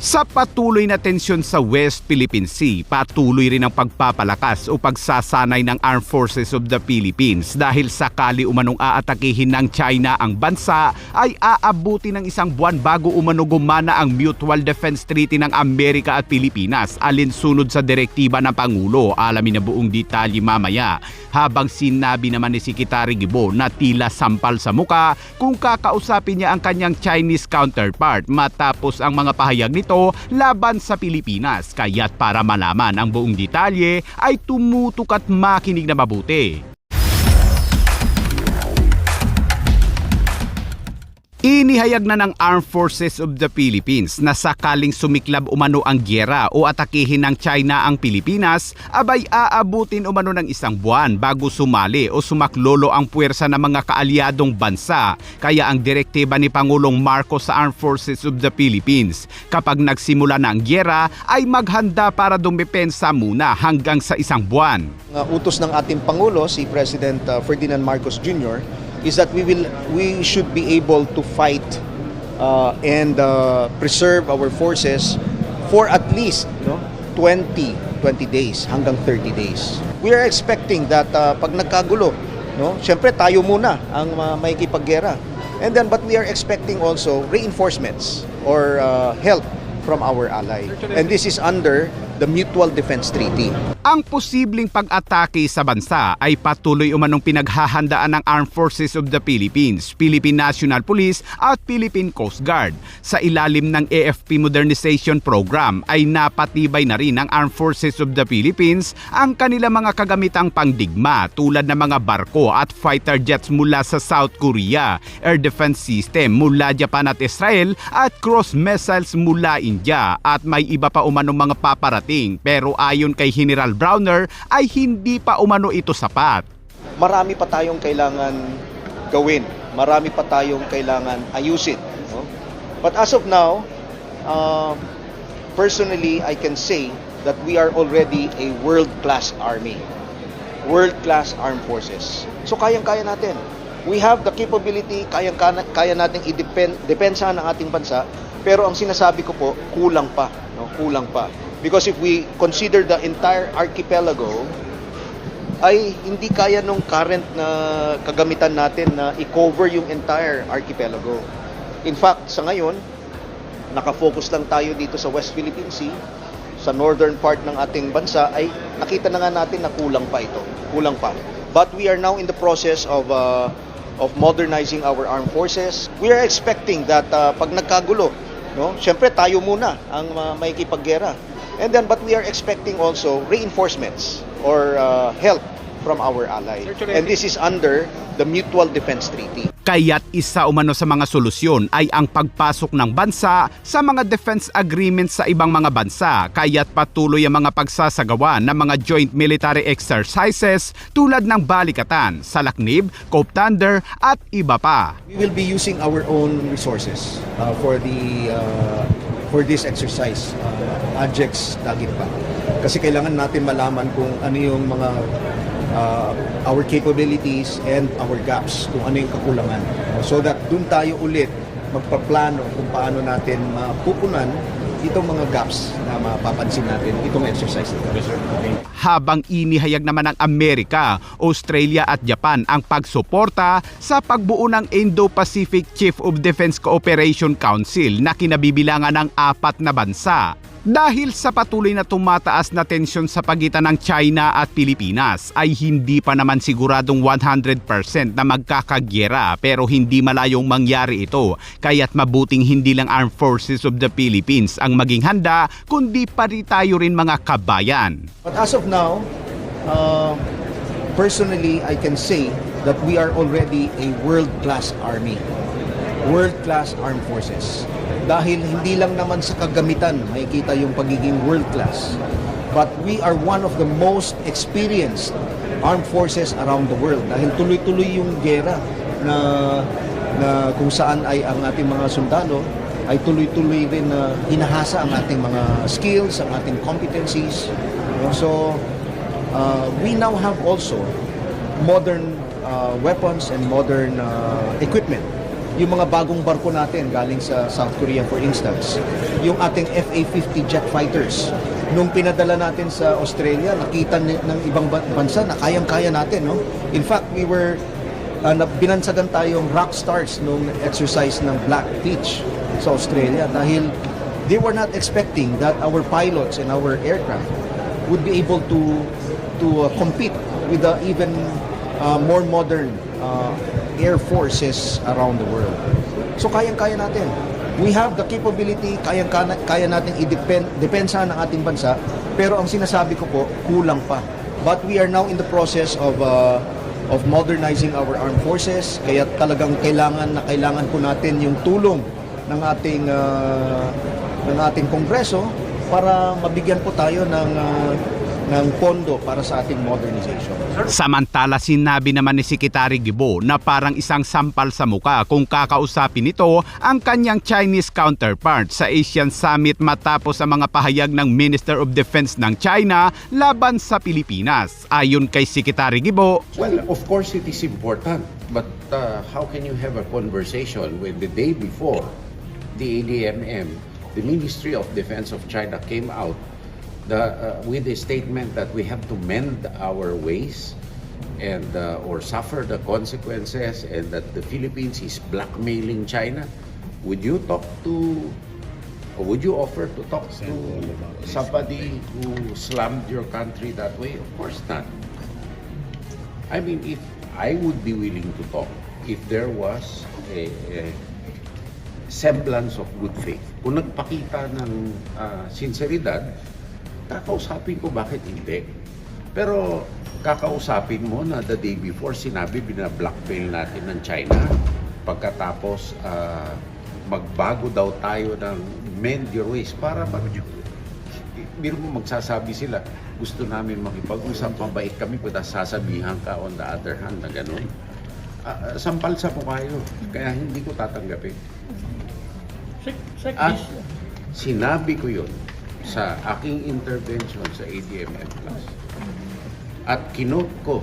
Sa patuloy na tensyon sa West Philippine Sea, patuloy rin ang pagpapalakas o pagsasanay ng Armed Forces of the Philippines dahil sakali umanong aatakihin ng China ang bansa ay aabuti ng isang buwan bago umano gumana ang Mutual Defense Treaty ng Amerika at Pilipinas alinsunod sa direktiba ng Pangulo. Alamin na buong detalye mamaya. Habang sinabi naman ni Secretary Gibo na tila sampal sa muka kung kakausapin niya ang kanyang Chinese counterpart matapos ang mga pahayag nito laban sa Pilipinas. Kaya't para malaman ang buong detalye ay tumutok at makinig na mabuti. Inihayag na ng Armed Forces of the Philippines na sakaling sumiklab umano ang gyera o atakihin ng China ang Pilipinas, abay aabutin umano ng isang buwan bago sumali o sumaklolo ang puwersa ng mga kaalyadong bansa. Kaya ang direktiba ni Pangulong Marcos sa Armed Forces of the Philippines, kapag nagsimula na ang gyera ay maghanda para dumepensa muna hanggang sa isang buwan. Utos ng ating Pangulo, si President Ferdinand Marcos Jr., is that we should be able to fight and preserve our forces for at least 20 days hanggang 30 days. We are expecting that pag nagkagulo, syempre tayo muna ang makikipaggera. And then but we are expecting also reinforcements or help from our ally. And this is under the Mutual Defense Treaty. Ang posibleng pag-atake sa bansa ay patuloy umanong pinaghahandaan ng Armed Forces of the Philippines, Philippine National Police at Philippine Coast Guard. Sa ilalim ng AFP Modernization Program ay napatibay na rin ng Armed Forces of the Philippines ang kanilang mga kagamitang pangdigma tulad ng mga barko at fighter jets mula sa South Korea, air defense system mula Japan at Israel at cross missiles mula India at may iba pa umanong mga paparating. Pero ayon kay General Browner ay hindi pa umano ito sapat. Marami pa tayong kailangan gawin. Marami pa tayong kailangan ayusin. But as of now, personally, I can say that we are already a world-class army. World-class armed forces. So kayang-kaya natin. We have the capability, kaya natin i-depensahan ang ating bansa, pero ang sinasabi ko po, kulang pa. Kulang pa. Because if we consider the entire archipelago, ay hindi kaya nung current na kagamitan natin na i-cover yung entire archipelago. In fact, sa ngayon, nakafocus lang tayo dito sa West Philippine Sea, sa northern part ng ating bansa, ay nakita na nga natin na kulang pa ito. Kulang pa. But we are now in the process of modernizing our armed forces. We are expecting that pag nagkagulo, syempre tayo muna ang makikipaggera. And then, but we are expecting also reinforcements or help from our ally. And this is under the Mutual Defense Treaty. Kaya't isa umano sa mga solusyon ay ang pagpasok ng bansa sa mga defense agreements sa ibang mga bansa. Kaya't patuloy ang mga pagsasagawa ng mga joint military exercises tulad ng Balikatan, Salaknib, Cope Thunder at iba pa. We will be using our own resources for this exercise, AJEX Dagupan. Kasi kailangan natin malaman kung ano yung mga our capabilities and our gaps, kung ano yung kakulangan. So that dun tayo ulit magpaplano kung paano natin mapupunan itong mga gaps na mapapansin natin itong exercise ito. Habang inihayag naman ng Amerika, Australia at Japan ang pagsuporta sa pagbuo ng Indo-Pacific Chief of Defense Cooperation Council na kinabibilangan ng 4 na bansa. Dahil sa patuloy na tumataas na tensyon sa pagitan ng China at Pilipinas ay hindi pa naman siguradong 100% na magkakagyera pero hindi malayong mangyari ito. Kaya't mabuting hindi lang Armed Forces of the Philippines ang maging handa kundi pati tayo rin mga kabayan. But as of now, personally I can say that we are already a world-class army. World-class armed forces. Dahil hindi lang naman sa kagamitan makikita yung pagiging world-class, but we are one of the most experienced armed forces around the world. Dahil tuloy-tuloy yung gera na kung saan ay ang ating mga sundalo ay tuloy-tuloy rin na hinahasa ang ating mga skills, ang ating competencies. So, we now have also modern weapons and modern equipment yung mga bagong barko natin galing sa South Korea, for instance, yung ating FA-50 jet fighters, nung pinadala natin sa Australia, nakita ng ibang bansa na kayang-kaya natin, no? In fact, we were binansagan tayong rock stars nung exercise ng Black Beach sa Australia dahil they were not expecting that our pilots and our aircraft would be able to compete with the even more modern air forces around the world. So kayang-kaya natin. We have the capability, kaya natin i-depensa ng ating bansa, pero ang sinasabi ko po, kulang pa. But we are now in the process of modernizing our armed forces, kaya talagang kailangan po natin yung tulong ng ating Kongreso para mabigyan po tayo ng pondo para sa ating modernization. Samantala, sinabi naman ni Secretary Guo na parang isang sampal sa muka kung kakausapin nito ang kanyang Chinese counterpart sa Asian Summit matapos ang mga pahayag ng Minister of Defense ng China laban sa Pilipinas. Ayon kay Secretary Guo, well, of course it is important, but how can you have a conversation when the day before the ADMM, the Ministry of Defense of China came out with a statement that we have to mend our ways and or suffer the consequences, and that the Philippines is blackmailing China? Would you offer to talk to somebody who slammed your country that way? Of course not. I mean, if I would be willing to talk if there was a semblance of good faith. Kung nagpakita ng sinseridad, kakausapin ko, bakit hindi? Pero kakausapin mo na the day before sinabi bina-blackmail natin ng China, pagkatapos magbago daw tayo ng mend your ways para biro mo magsasabi sila, gusto namin makipag-usap, mabait kami, pagka sasabihan ka on the other hand na gano'n. Sampal sa mukha yun, kaya hindi ko tatanggapin. At sinabi ko yun sa aking intervention sa ADMM Plus. At kinote ko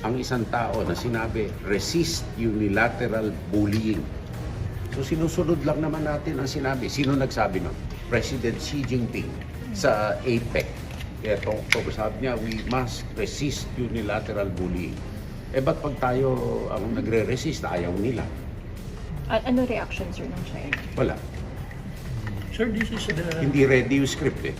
ang isang tao na sinabi, resist unilateral bullying. So sinusunod lang naman natin ang sinabi. Sino nagsabi nun? President Xi Jinping sa APEC. Ito, sabi niya, we must resist unilateral bullying. Eh ba't pag tayo ang nagre-resist, ayaw nila? Ano reaction, sir, ng China? Wala. Sir, this is the... Hindi ready yung script eh.